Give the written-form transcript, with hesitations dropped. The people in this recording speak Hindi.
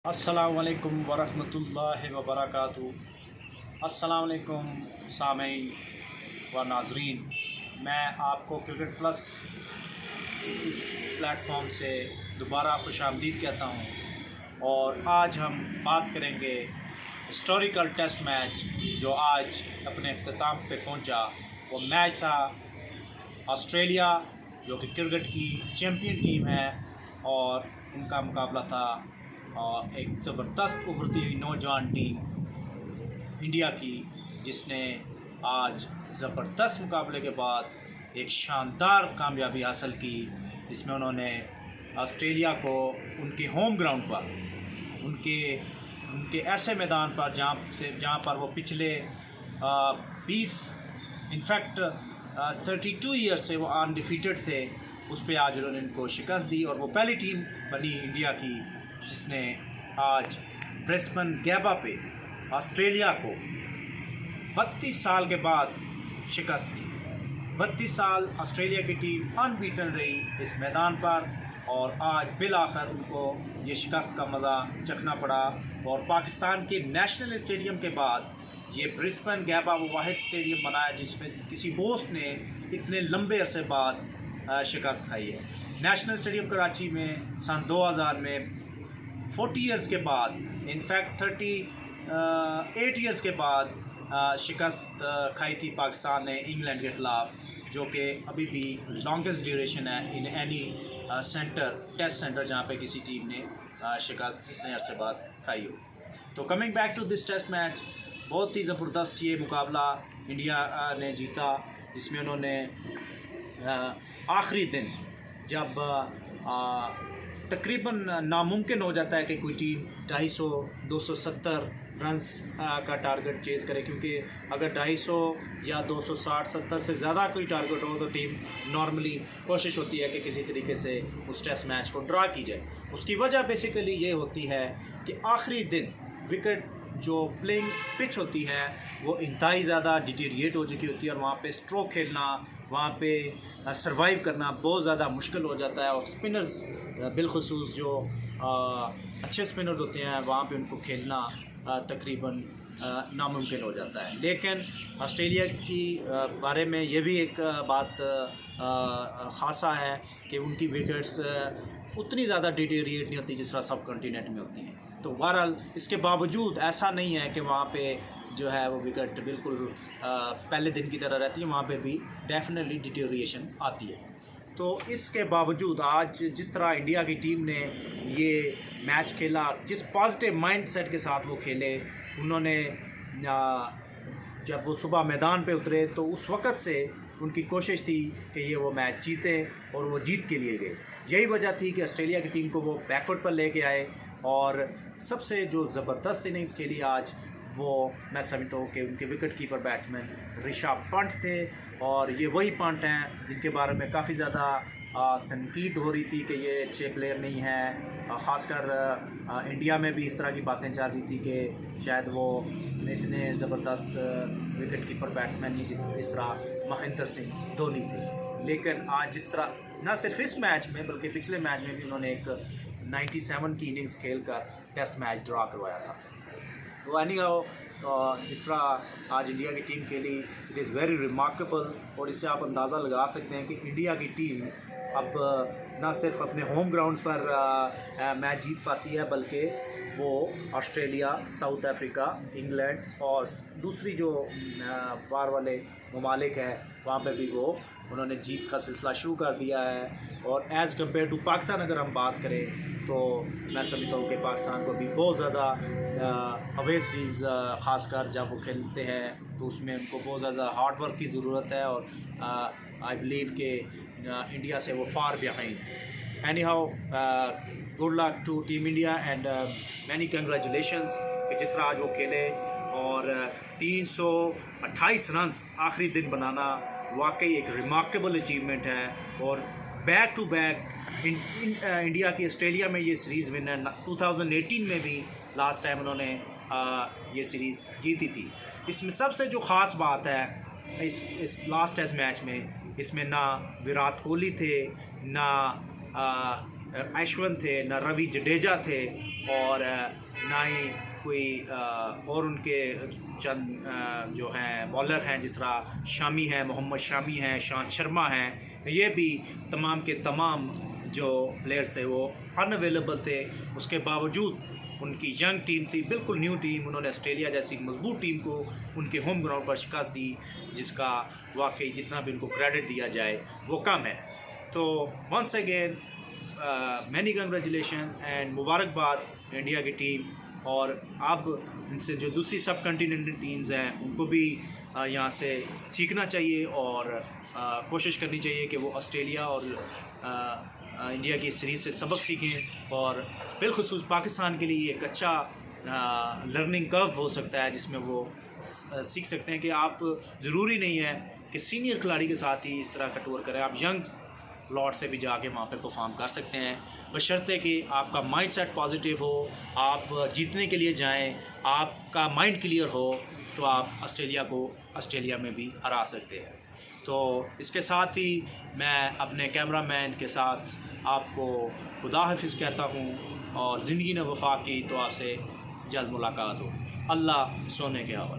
अस्सलाम वालेकुम वरहमतुल्लाहि वबरकातुहू। अस्सलाम वालेकुम सामीन व नाज़रीन, मैं आपको क्रिकेट प्लस इस प्लेटफॉर्म से दोबारा खुशामदीद कहता हूँ। और आज हम बात करेंगे हिस्टोरिकल टेस्ट मैच जो आज अपने अख्ताम पे पहुँचा। वो मैच था ऑस्ट्रेलिया, जो कि क्रिकेट की चैम्पियन टीम है, और उनका मुकाबला था और एक ज़बरदस्त उभरती हुई नौजवान टीम इंडिया की, जिसने आज ज़बरदस्त मुकाबले के बाद एक शानदार कामयाबी हासिल की, जिसमें उन्होंने ऑस्ट्रेलिया को उनके होम ग्राउंड पर, उनके ऐसे मैदान पर जहाँ पर वो पिछले 20 इनफैक्ट 32 ईयर्स से वो अनडिफीटेड थे, उस पर आज उन्होंने इनको शिकस्त दी। और वो पहली टीम बनी इंडिया की जिसने आज ब्रिस्बेन गैबा पे ऑस्ट्रेलिया को 32 साल के बाद शिकस्त दी। 32 साल ऑस्ट्रेलिया की टीम अनबीटन रही इस मैदान पर, और आज बिल आखिर उनको ये शिकस्त का मज़ा चखना पड़ा। और पाकिस्तान के नेशनल स्टेडियम के बाद ये ब्रिस्बेन गैबा वो वाहिद स्टेडियम बनाया जिसमें किसी होस्ट ने इतने लंबे अरसे बाद शिकस्त खाई है। नेशनल स्टेडियम कराची में सन 2000 में 40 ईयर्स के बाद, इनफैक्ट 38 ईयर्स के बाद शिकस्त खाई थी पाकिस्तान ने इंग्लैंड के ख़िलाफ़, जो कि अभी भी लॉन्गेस्ट ड्यूरेशन है इन एनी टेस्ट सेंटर जहाँ पे किसी टीम ने शिकस्त इतने अरसे बाद खाई हो। तो coming back to this test match, बहुत ही ज़बरदस्त ये मुकाबला इंडिया ने जीता, जिसमें उन्होंने आखिरी दिन जब तकरीबन नामुमकिन हो जाता है कि कोई टीम 250-270 रन्स का टारगेट चेज़ करे, क्योंकि अगर 250 या 260-70 से ज़्यादा कोई टारगेट हो तो टीम नॉर्मली कोशिश होती है कि किसी तरीके से उस टेस्ट मैच को ड्रा की जाए। उसकी वजह बेसिकली ये होती है कि आखिरी दिन विकेट जो प्लेइंग पिच होती है वो इंतहाई ज़्यादा डिटीरिएट हो चुकी होती है, और वहाँ पे स्ट्रोक खेलना, वहाँ पे सरवाइव करना बहुत ज़्यादा मुश्किल हो जाता है। और स्पिनर्स बिलखुसूस जो अच्छे स्पिनर्स होते हैं, वहाँ पे उनको खेलना तकरीबन नामुमकिन हो जाता है। लेकिन ऑस्ट्रेलिया की बारे में ये भी एक बात ख़ासा है कि उनकी विकेट्स उतनी ज़्यादा डिटीरिएट नहीं होती जिस तरह सब कॉन्टिनेंट में होती हैं। तो बहरहाल इसके बावजूद ऐसा नहीं है कि वहाँ पे जो है वो विकेट बिल्कुल पहले दिन की तरह रहती है, वहाँ पे भी डेफिनेटली डिटीरिएशन आती है। तो इसके बावजूद आज जिस तरह इंडिया की टीम ने ये मैच खेला, जिस पॉजिटिव माइंड सेट के साथ वो खेले, उन्होंने जब वो सुबह मैदान पे उतरे तो उस वक़्त से उनकी कोशिश थी कि ये वो मैच जीते, और वो जीत के लिए गए। यही वजह थी कि ऑस्ट्रेलिया की टीम को वो बैकफुट पर लेके आए, और सबसे जो ज़बरदस्त इनिंग्स खेली आज, वो मैं समझता हूँ कि उनके wicket keeper batsman Rishabh Pant थे। और ये वही पंत हैं जिनके बारे में काफ़ी ज़्यादा तनकीद हो रही थी कि ये अच्छे प्लेयर नहीं हैं। ख़ासकर इंडिया में भी इस तरह की बातें चल रही थी कि शायद वो इतने ज़बरदस्त विकेट कीपर बैट्समैन नहीं जिस तरह महेंद्र सिंह धोनी थे। लेकिन आज जिस तरह न सिर्फ इस मैच में बल्कि पिछले मैच में भी उन्होंने एक 97 की इनिंग्स खेलकर टेस्ट मैच ड्रा करवाया था। तो एनीहाउ जिस तरह आज इंडिया की टीम खेली, इट इज़ वेरी रिमार्केबल। और इससे आप अंदाज़ा लगा सकते हैं कि इंडिया की टीम अब न सिर्फ अपने होम ग्राउंड्स पर मैच जीत पाती है, बल्कि वो ऑस्ट्रेलिया, साउथ अफ्रीका, इंग्लैंड और दूसरी जो बाहर वाले ममालिक हैं वहाँ पे भी वो उन्होंने जीत का सिलसिला शुरू कर दिया है। और एज़ कम्पेयर टू पाकिस्तान अगर हम बात करें तो मैं समझता हूँ कि पाकिस्तान को भी बहुत ज़्यादा अवे सीरीज़ ख़ासकर जब वो खेलते हैं तो उसमें उनको बहुत ज़्यादा हार्ड वर्क की ज़रूरत है, और आई बिलीव कि इंडिया से वो फार बिहाइंड है। Anyhow good luck to team India and many congratulations कि जिस तरह आज वो खेले, और 328 रन्स आखिरी दिन बनाना वाकई एक रिमार्केबल अचीवमेंट है। और बैक टू बैक इंडिया की ऑस्ट्रेलिया में ये सीरीज़ विनर 2018 में भी लास्ट टाइम उन्होंने ये सीरीज़ जीती थी। इसमें सबसे जो ख़ास बात है इस लास्ट टेस्ट मैच में, इसमें ना विराट कोहली थे, ना अश्विन थे, ना रवि जडेजा थे, और ना ही कोई और उनके चंद जो हैं बॉलर हैं, जिस तरह शामी हैं, मोहम्मद शामी हैं, शांत शर्मा हैं, ये भी तमाम के तमाम जो प्लेयर्स थे वो अनअवेलेबल थे। उसके बावजूद उनकी यंग टीम थी, बिल्कुल न्यू टीम, उन्होंने ऑस्ट्रेलिया जैसी मजबूत टीम को उनके होम ग्राउंड पर शिकस्त दी, जिसका वाकई जितना भी उनको क्रेडिट दिया जाए वो कम है। तो once again many congratulation and मुबारकबाद इंडिया की टीम। और अब इनसे जो दूसरी सब कंटिनेंटल टीम्स हैं उनको भी यहाँ से सीखना चाहिए और कोशिश करनी चाहिए कि वो ऑस्ट्रेलिया और इंडिया की सीरीज़ से सबक सीखें। और बिलखुसूस पाकिस्तान के लिए एक अच्छा लर्निंग कर्व हो सकता है, जिसमें वो सीख सकते हैं कि आप ज़रूरी नहीं है कि सीनियर खिलाड़ी के साथ ही इस तरह का टूर करें, आप यंग लॉट से भी जाके वहाँ पे परफॉर्म कर सकते हैं, बशर्ते कि आपका माइंड सेट पॉजिटिव हो, आप जीतने के लिए जाएं, आपका माइंड क्लियर हो, तो आप ऑस्ट्रेलिया को ऑस्ट्रेलिया में भी हरा सकते हैं। तो इसके साथ ही मैं अपने कैमरामैन के साथ आपको खुदा हाफिज़ कहता हूँ, और ज़िंदगी ने वफा की तो आपसे जल्द मुलाकात हो। अल्लाह सोने के हवाले।